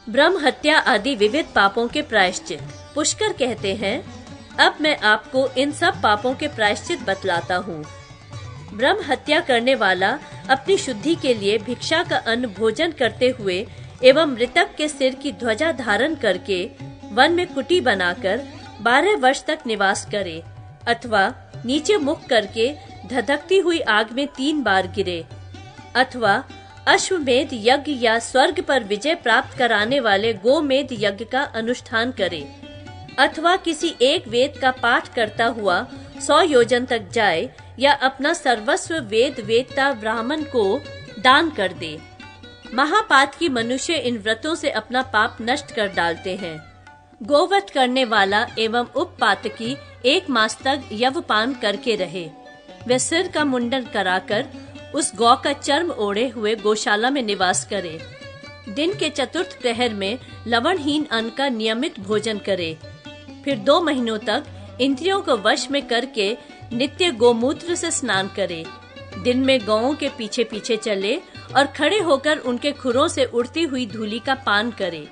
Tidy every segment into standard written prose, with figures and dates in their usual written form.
ब्रह्म हत्या आदि विविध पापों के प्रायश्चित। पुष्कर कहते हैं, अब मैं आपको इन सब पापों के प्रायश्चित बतलाता हूँ। ब्रह्म हत्या करने वाला अपनी शुद्धि के लिए भिक्षा का अन्न भोजन करते हुए एवं मृतक के सिर की ध्वजा धारण करके वन में कुटी बनाकर 12 वर्ष तक निवास करे, अथवा नीचे मुख करके धधकती हुई आग में 3 बार गिरे, अथवा अश्वमेध यज्ञ या स्वर्ग पर विजय प्राप्त कराने वाले गोमेध यज्ञ का अनुष्ठान करे, अथवा किसी एक वेद का पाठ करता हुआ 100 योजन तक जाए, या अपना सर्वस्व वेद वेदता ब्राह्मण को दान कर दे। महापातकी मनुष्य इन व्रतों से अपना पाप नष्ट कर डालते हैं। गोवध करने वाला एवं उपपातकी 1 मास तक यवपान करके रहे। वे सिर का मुंडन कराकर उस गौ का चर्म ओढ़े हुए गौशाला में निवास करे। दिन के चतुर्थ प्रहर में लवणहीन अन्न का नियमित भोजन करे। फिर 2 महीनों तक इंद्रियों को वश में करके नित्य गोमूत्र से स्नान करे। दिन में गौओं के पीछे पीछे चले और खड़े होकर उनके खुरों से उड़ती हुई धूलि का पान करे।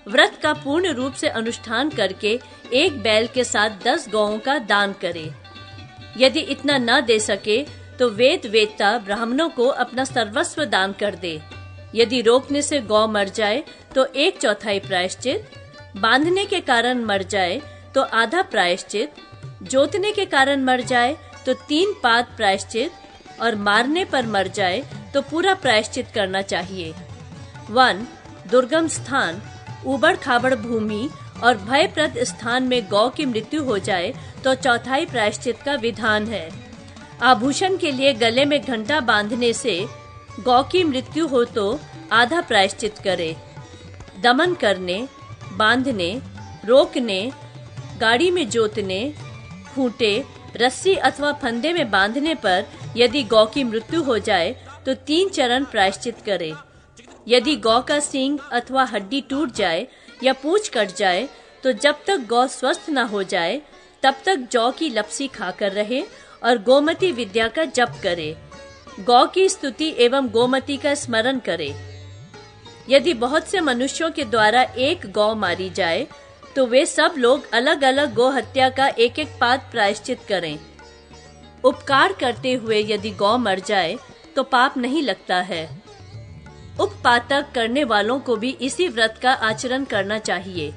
व्रत का पूर्ण रूप से अनुष्ठान करके 1 बैल के साथ 10 गौओं का दान करे। यदि इतना न दे सके तो वेद वेदता ब्राह्मणों को अपना सर्वस्व दान कर दे। यदि रोकने से गौ मर जाए तो 1/4 प्रायश्चित, बांधने के कारण मर जाए तो आधा प्रायश्चित, जोतने के कारण मर जाए तो 3 पाद प्रायश्चित, और मारने पर मर जाए तो पूरा प्रायश्चित करना चाहिए। 1. दुर्गम स्थान, उबड़ खाबड़ भूमि और भयप्रद स्थान में गौ की मृत्यु हो जाए तो 1/4 प्रायश्चित का विधान है। आभूषण के लिए गले में घंटा बांधने से गौ की मृत्यु हो तो आधा प्रायश्चित करे। दमन करने, बांधने, रोकने, गाड़ी में जोतने, खूंटे, रस्सी अथवा फंदे में बांधने पर यदि गौ की मृत्यु हो जाए तो 3 चरण प्रायश्चित करे। यदि गौ का सींग अथवा हड्डी टूट जाए या पूंछ कट जाए तो जब तक गौ स्वस्थ न हो जाए तब तक जौ की लपसी खाकर रहे और गोमती विद्या का जप करे। गौ की स्तुति एवं गोमती का स्मरण करे। यदि बहुत से मनुष्यों के द्वारा एक गौ मारी जाए तो वे सब लोग अलग अलग गौ हत्या का 1-1 पाद प्रायश्चित करें। उपकार करते हुए यदि गौ मर जाए तो पाप नहीं लगता है। उपपातक करने वालों को भी इसी व्रत का आचरण करना चाहिए।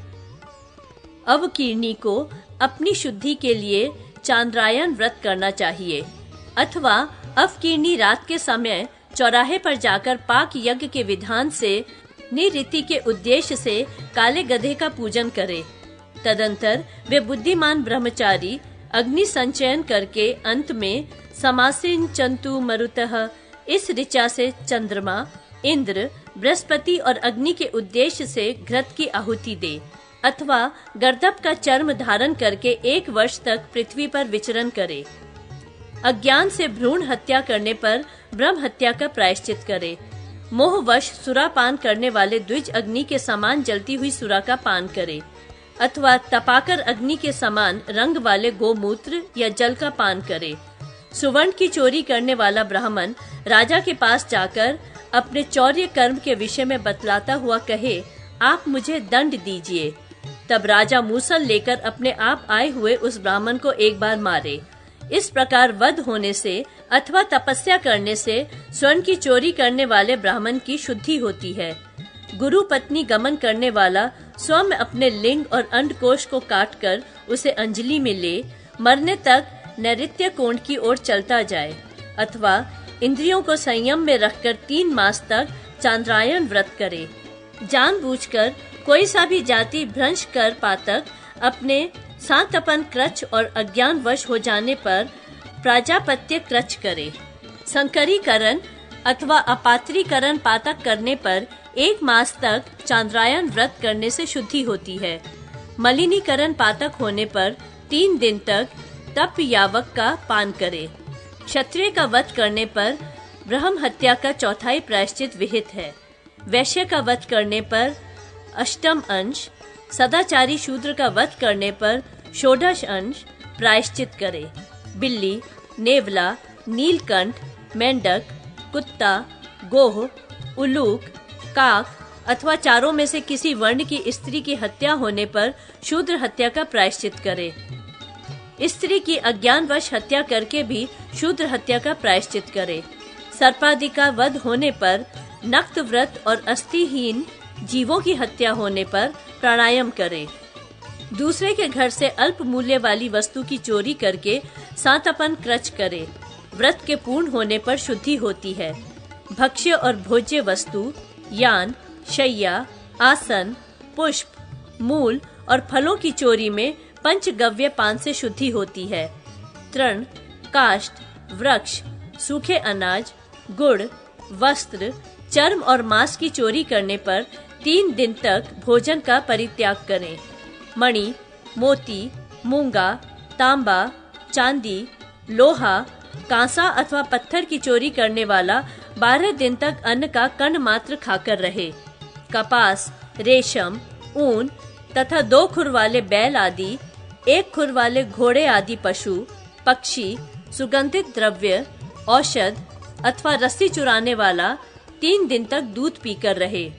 अवकीर्णी को अपनी शुद्धि के लिए चांद्रायन व्रत करना चाहिए, अथवा अवकीर्णी रात के समय चौराहे पर जाकर पाक यज्ञ के विधान से निरीति के उद्देश्य से काले गधे का पूजन करे। तदंतर वे बुद्धिमान ब्रह्मचारी अग्नि संचयन करके अंत में समासीन चंतु मरुतः इस ऋचा से चंद्रमा, इंद्र, बृहस्पति और अग्नि के उद्देश्य से घृत की आहुति दे, अथवा गर्दभ का चर्म धारण करके 1 वर्ष तक पृथ्वी पर विचरण करे। अज्ञान से भ्रूण हत्या करने पर ब्रह्म हत्या का प्रायश्चित करे। मोहवश सुरापान करने वाले द्विज अग्नि के समान जलती हुई सुरा का पान करे, अथवा तपाकर अग्नि के समान रंग वाले गोमूत्र या जल का पान करे। सुवर्ण की चोरी करने वाला ब्राह्मण राजा के पास जाकर अपने चौर्य कर्म के विषय में बतलाता हुआ कहे, आप मुझे दंड दीजिए। तब राजा मूसल लेकर अपने आप आए हुए उस ब्राह्मण को 1 बार मारे। इस प्रकार वध होने से अथवा तपस्या करने से स्वर्ण की चोरी करने वाले ब्राह्मण की शुद्धि होती है। गुरु पत्नी गमन करने वाला स्वयं अपने लिंग और अंडकोश को काटकर उसे अंजलि में ले मरने तक नैऋत्य कोण की ओर चलता जाए, अथवा इंद्रियों को संयम में रखकर 3 मास तक चांद्रायन व्रत करे। जानबूझकर कोई सा भी जाति भ्रंश कर पातक अपने सांतपन क्रच और अज्ञानवश हो जाने पर प्राजापत्य क्रच करे। संकरीकरण अथवा अपात्रीकरण पातक करने पर 1 मास तक चांद्रायन व्रत करने से शुद्धि होती है। मलिनीकरण पातक होने पर 3 दिन तक तप यावक का पान करे। क्षत्रिय का वध करने पर ब्रह्म हत्या का 4वां प्रायश्चित विहित है। वैश्य का वध करने पर 8 अंश, सदाचारी शूद्र का वध करने पर 16 अंश प्रायश्चित करे। बिल्ली, नेवला, नीलकंठ, मेंढक, कुत्ता, गोह, उल्लूक, काक, अथवा चारों में से किसी वर्ण की स्त्री की हत्या होने पर शूद्र हत्या का प्रायश्चित करे। स्त्री की अज्ञानवश हत्या करके भी शूद्र हत्या का प्रायश्चित करे। सर्पादि का वध होने पर, नक्त व्रत और अस्थिहीन जीवों की हत्या होने पर प्राणायाम करे। दूसरे के घर से अल्प मूल्य वाली वस्तु की चोरी करके सांतापन क्रच करे। व्रत के पूर्ण होने पर शुद्धि होती है। भक्ष्य और भोज्य वस्तु, यान, शैया, आसन, पुष्प, मूल और फलों की चोरी में पंचगव्य पान से शुद्धि होती है। तृण, काष्ठ, वृक्ष, सूखे अनाज, गुड़, वस्त्र, चर्म और मांस की चोरी करने पर 3 दिन तक भोजन का परित्याग करें। मणि, मोती, मूंगा, तांबा, चांदी, लोहा, कांसा अथवा पत्थर की चोरी करने वाला 12 दिन तक अन्न का कण मात्र खाकर रहे। कपास, रेशम, ऊन तथा 2 खुर वाले बैल आदि, 1 खुर वाले घोड़े आदि पशु, पक्षी, सुगंधित द्रव्य, औषध अथवा रस्सी चुराने वाला 3 दिन तक दूध पीकर रहे।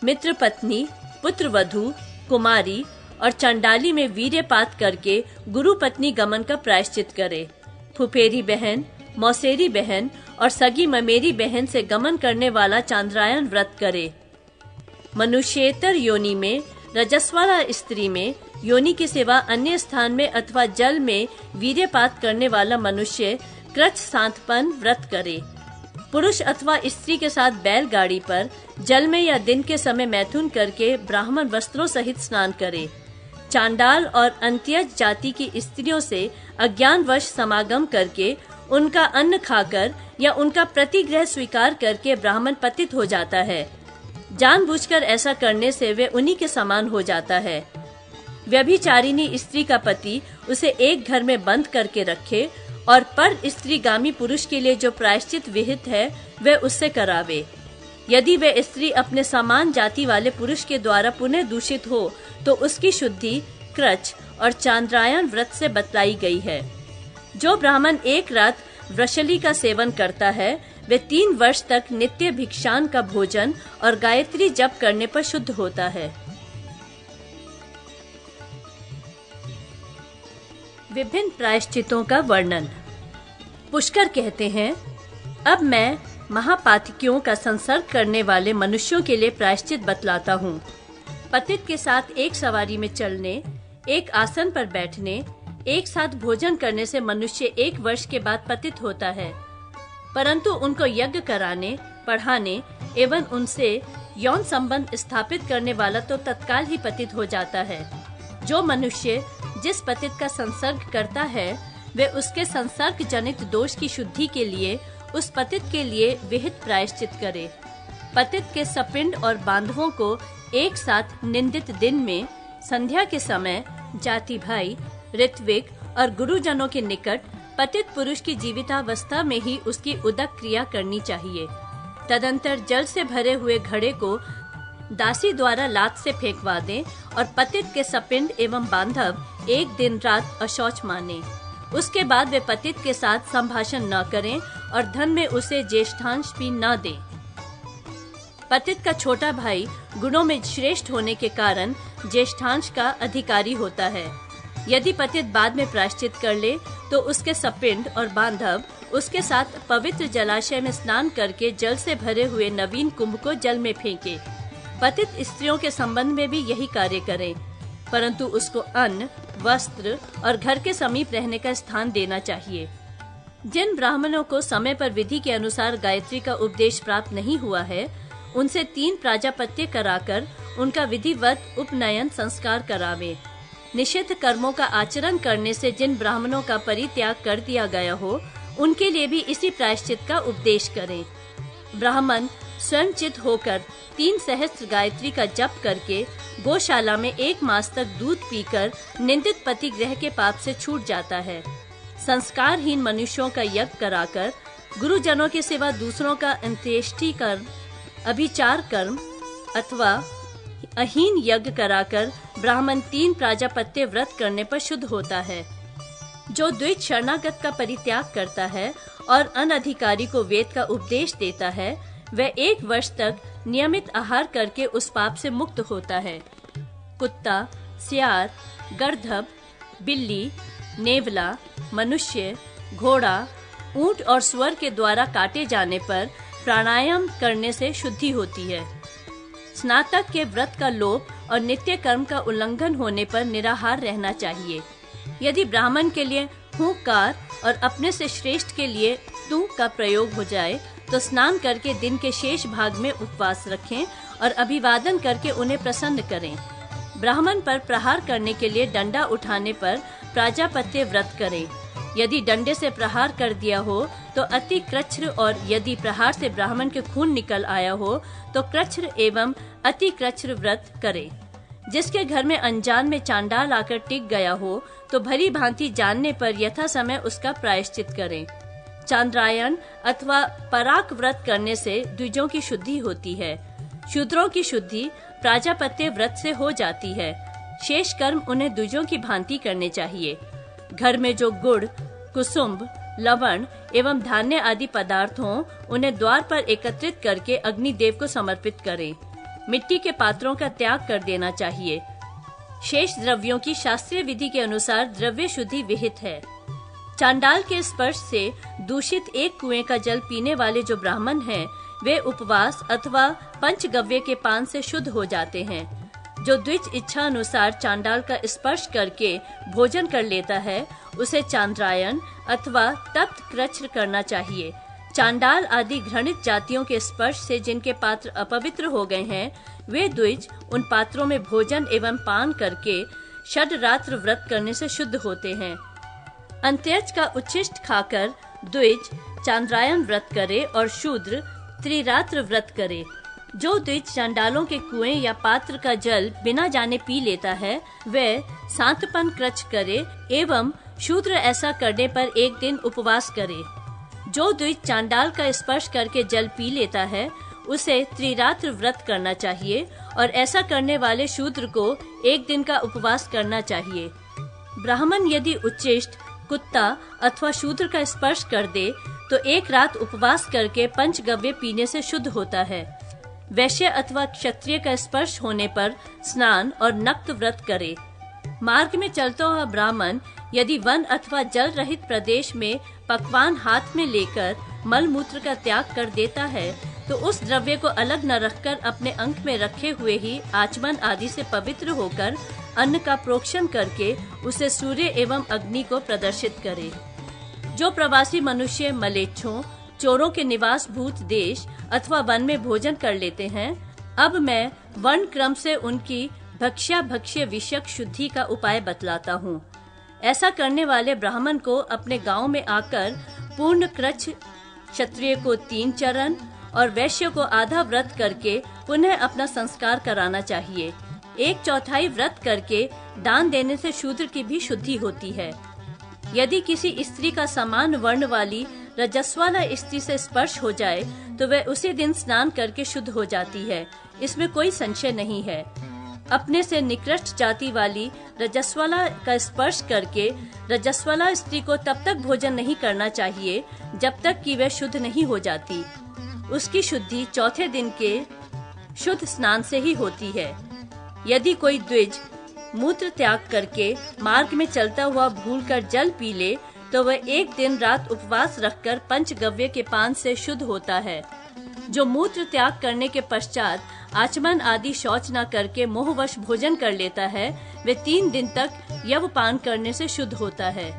मित्र पत्नी, पुत्र वधू, कुमारी और चंडाली में वीर्यपात करके गुरु पत्नी गमन का प्रायश्चित करे। फुफेरी बहन, मौसेरी बहन और सगी ममेरी बहन से गमन करने वाला चांद्रायन व्रत करे। मनुष्येतर योनि में, रजस्वला स्त्री में, योनि के सिवा अन्य स्थान में अथवा जल में वीर्यपात करने वाला मनुष्य कृच सांतपन व्रत करे। पुरुष अथवा स्त्री के साथ बैलगाड़ी पर जल में या दिन के समय मैथुन करके ब्राह्मण वस्त्रों सहित स्नान करे। चांडाल और अंत्यज जाति की स्त्रियों से अज्ञानवश समागम करके उनका अन्न खाकर या उनका प्रतिग्रह स्वीकार करके ब्राह्मण पतित हो जाता है। जानबूझकर ऐसा करने से वे उन्हीं के समान हो जाता है। व्यभिचारिणी स्त्री का पति उसे एक घर में बंद करके रखे और पर स्त्रीगामी पुरुष के लिए जो प्रायश्चित विहित है वह उससे करावे। यदि वह स्त्री अपने समान जाति वाले पुरुष के द्वारा पुनः दूषित हो तो उसकी शुद्धि कृच और चांद्रायन व्रत से बतलाई गई है। जो ब्राह्मण एक रात वृषली का सेवन करता है वे 3 वर्ष तक नित्य भिक्षान का भोजन और गायत्री जप करने पर शुद्ध होता है। विभिन्न प्रायश्चितों का वर्णन। पुष्कर कहते हैं, अब मैं महापातकियों का संसर्ग करने वाले मनुष्यों के लिए प्रायश्चित बतलाता हूँ। पतित के साथ एक सवारी में चलने, एक आसन पर बैठने, एक साथ भोजन करने से मनुष्य 1 वर्ष के बाद पतित होता है, परंतु उनको यज्ञ कराने, पढ़ाने एवं उनसे यौन संबंध स्थापित करने वाला तो तत्काल ही पतित हो जाता है। जो मनुष्य जिस पतित का संसर्ग करता है वे उसके संसर्ग जनित दोष की शुद्धि के लिए उस पतित के लिए विहित प्रायश्चित करे। पतित के सपिंड और बांधवों को एक साथ निंदित दिन में संध्या के समय जाति भाई, ऋत्विक और गुरुजनों के निकट पतित पुरुष की जीवितावस्था में ही उसकी उदक क्रिया करनी चाहिए। तदंतर जल से भरे हुए घड़े को दासी द्वारा लात से फेंकवा दें और पतित के सपिंड एवं बांधव एक दिन रात अशौच माने। उसके बाद वे पतित के साथ संभाषण न करें और धन में उसे ज्येष्ठांश भी न दें। पतित का छोटा भाई गुणों में श्रेष्ठ होने के कारण ज्येष्ठांश का अधिकारी होता है। यदि पतित बाद में प्रायश्चित कर ले तो उसके सपिंड और बांधव उसके साथ पवित्र जलाशय में स्नान करके जल से भरे हुए नवीन कुंभ को जल में फेंके। पतित स्त्रियों के संबंध में भी यही कार्य करें, परंतु उसको अन्न, वस्त्र और घर के समीप रहने का स्थान देना चाहिए। जिन ब्राह्मणों को समय पर विधि के अनुसार गायत्री का उपदेश प्राप्त नहीं हुआ है, उनसे 3 प्राजापत्य कराकर उनका विधिवत उपनयन संस्कार करावे। निषिद्ध कर्मों का आचरण करने से जिन ब्राह्मणों का परित्याग कर दिया गया हो, उनके लिए भी इसी प्रायश्चित का उपदेश करें। ब्राह्मण स्वयं चित होकर 3 सहस्त्र गायत्री का जप करके गौशाला में 1 मास तक दूध पीकर निंदित पति ग्रह के पाप से छूट जाता है। संस्कारहीन मनुष्यों का यज्ञ कराकर, गुरुजनों के सिवा दूसरों का अंत्येष्टि कर्म, अभिचार कर्म अथवा अहीन यज्ञ कराकर ब्राह्मण 3 प्राजापत्य व्रत करने पर शुद्ध होता है। जो द्वैत शरणागत का परित्याग करता है और अनधिकारी को वेद का उपदेश देता है, वह 1 वर्ष तक नियमित आहार करके उस पाप से मुक्त होता है। कुत्ता, सियार, गर्दभ, बिल्ली, नेवला, मनुष्य, घोड़ा, ऊंट और स्वर के द्वारा काटे जाने पर प्राणायाम करने से शुद्धि होती है। स्नातक के व्रत का लोप और नित्य कर्म का उल्लंघन होने पर निराहार रहना चाहिए। यदि ब्राह्मण के लिए हुंकार और अपने से श्रेष्ठ के लिए तू का प्रयोग हो जाए तो स्नान करके दिन के शेष भाग में उपवास रखें और अभिवादन करके उन्हें प्रसन्न करें। ब्राह्मण पर प्रहार करने के लिए डंडा उठाने पर प्राजापत्य व्रत करें। यदि डंडे से प्रहार कर दिया हो तो अति कृच्छ्र और यदि प्रहार से ब्राह्मण के खून निकल आया हो तो कृच्छ्र एवं अति कृच्छ्र व्रत करे। जिसके घर में अनजान में चांडाल आकर टिक गया हो तो भली भांति जानने पर यथा समय उसका प्रायश्चित करें। चांद्रायण अथवा पराक व्रत करने से द्विजों की शुद्धि होती है। शूद्रों की शुद्धि प्राजापत्य व्रत से हो जाती है। शेष कर्म उन्हें द्विजों की भांति करने चाहिए। घर में जो गुड़, कुसुम्भ, लवण एवं धान्य आदि पदार्थ हों, उन्हें द्वार पर एकत्रित करके अग्निदेव को समर्पित करें। मिट्टी के पात्रों का त्याग कर देना चाहिए। शेष द्रव्यों की शास्त्रीय विधि के अनुसार द्रव्य शुद्धि विहित है। चांडाल के स्पर्श से दूषित एक कुएं का जल पीने वाले जो ब्राह्मण हैं, वे उपवास अथवा पंचगव्य के पान से शुद्ध हो जाते हैं। जो द्विज इच्छा अनुसार चांडाल का स्पर्श करके भोजन कर लेता है, उसे चांद्रायण अथवा तप्त कृच्छ्र करना चाहिए। चांडाल आदि घृणित जातियों के स्पर्श से जिनके पात्र अपवित्र हो गए हैं, वे द्विज उन पात्रों में भोजन एवं पान करके षड्रात्र व्रत करने से शुद्ध होते हैं। अंत्यज का उच्छिष्ट खाकर द्विज चांद्रायण व्रत करे और शूद्र त्रिरात्र व्रत करे। जो द्विज चांडालों के कुएं या पात्र का जल बिना जाने पी लेता है, वह सांतपन कृच्छ करे एवं शूद्र ऐसा करने पर एक दिन उपवास करे। जो द्विज चांडाल का स्पर्श करके जल पी लेता है, उसे त्रिरात्र व्रत करना चाहिए और ऐसा करने वाले शूद्र को एक दिन का उपवास करना चाहिए। ब्राह्मण यदि उच्चिष्ट, कुत्ता अथवा शूद्र का स्पर्श कर दे तो एक रात उपवास करके पंचगव्य पीने से शुद्ध होता है। वैश्य अथवा क्षत्रिय का स्पर्श होने पर स्नान और नक्त व्रत करे। मार्ग में चलता हुआ ब्राह्मण यदि वन अथवा जल रहित प्रदेश में पकवान हाथ में लेकर मल मूत्र का त्याग कर देता है तो उस द्रव्य को अलग न रखकर अपने अंक में रखे हुए ही आचमन आदि से पवित्र होकर अन्न का प्रोक्षण करके उसे सूर्य एवं अग्नि को प्रदर्शित करे। जो प्रवासी मनुष्य मलेच्छों, चोरों के निवास भूत देश अथवा वन में भोजन कर लेते हैं, अब मैं वर्ण क्रम से उनकी भक्ष्य विषयक शुद्धि का उपाय बतलाता हूँ। ऐसा करने वाले ब्राह्मण को अपने गांव में आकर पूर्ण कृच्छ, क्षत्रिय को 3 चरण और वैश्य को आधा व्रत करके पुनः अपना संस्कार कराना चाहिए। 1/4 व्रत करके दान देने से शूद्र की भी शुद्धि होती है। यदि किसी स्त्री का समान वर्ण वाली रजस्वाला स्त्री से स्पर्श हो जाए तो वह उसी दिन स्नान करके शुद्ध हो जाती है, इसमें कोई संशय नहीं है। अपने से निकृष्ट जाति वाली रजस्वाला का स्पर्श करके रजस्वाला स्त्री को तब तक भोजन नहीं करना चाहिए जब तक कि वह शुद्ध नहीं हो जाती। उसकी शुद्धि चौथे दिन के शुद्ध स्नान से ही होती है। यदि कोई द्विज मूत्र त्याग करके मार्ग में चलता हुआ भूलकर जल पी ले तो वह एक दिन रात उपवास रखकर पंचगव्य के पान से शुद्ध होता है। जो मूत्र त्याग करने के पश्चात आचमन आदि शौच न करके मोहवश भोजन कर लेता है, वे 3 दिन तक यव पान करने से शुद्ध होता है।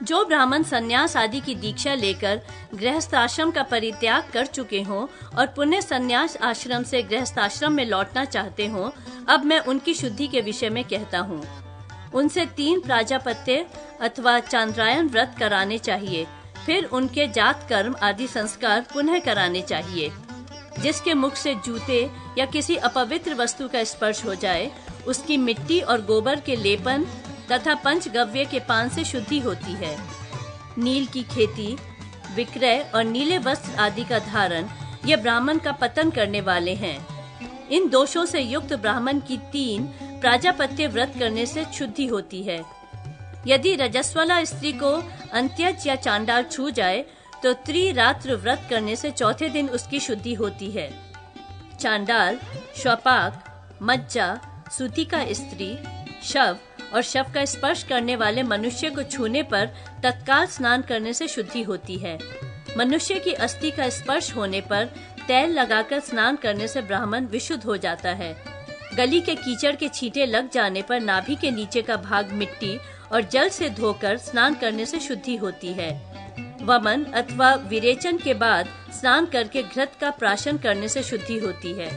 जो ब्राह्मण संन्यास आदि की दीक्षा लेकर गृहस्थाश्रम का परित्याग कर चुके हों और पुनः संन्यास आश्रम से गृहस्थाश्रम में लौटना चाहते हों, अब मैं उनकी शुद्धि के विषय में कहता हूँ। उनसे 3 प्राजापत्य अथवा चांद्रायण व्रत कराने चाहिए, फिर उनके जात कर्म आदि संस्कार पुनः कराने चाहिए। जिसके मुख से जूते या किसी अपवित्र वस्तु का स्पर्श हो जाए, उसकी मिट्टी और गोबर के लेपन तथा पंचगव्य के पान से शुद्धि होती है। नील की खेती, विक्रय और नीले वस्त्र आदि का धारण ये ब्राह्मण का पतन करने वाले हैं। इन दोषों से युक्त ब्राह्मण की 3 प्राजापत्य व्रत करने से शुद्धि होती है। यदि रजस्वला स्त्री को अंत्यज या चांडाल छू जाए तो त्रिरात्र व्रत करने से चौथे दिन उसकी शुद्धि होती है। चांडाल, श्वपाक, मज्जा, सूती का स्त्री, शव और शव का स्पर्श करने वाले मनुष्य को छूने पर तत्काल स्नान करने से शुद्धि होती है। मनुष्य की अस्थि का स्पर्श होने पर तेल लगाकर स्नान करने से ब्राह्मण विशुद्ध हो जाता है। गली के कीचड़ के छींटे लग जाने पर नाभि के नीचे का भाग मिट्टी और जल से धोकर स्नान करने से शुद्धि होती है। वमन अथवा विरेचन के बाद स्नान करके घृत का प्राशन करने से शुद्धि होती है।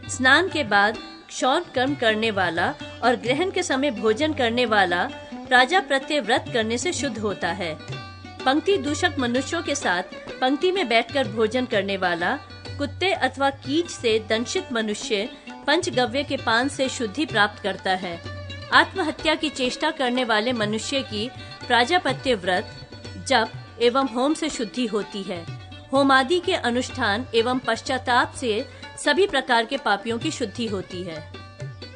स्नान के बाद क्षौर कर्म करने वाला और ग्रहण के समय भोजन करने वाला प्राजापत्य व्रत करने से शुद्ध होता है। पंक्ति दूषक मनुष्यों के साथ पंक्ति में बैठकर भोजन करने वाला, कुत्ते अथवा कीच से दंशित मनुष्य पंचगव्य के पान से शुद्धि प्राप्त करता है। आत्महत्या की चेष्टा करने वाले मनुष्य की प्राजापत्य व्रत, जप एवं होम से शुद्धि होती है। होमादि के अनुष्ठान एवं पश्चाताप से सभी प्रकार के पापियों की शुद्धि होती है।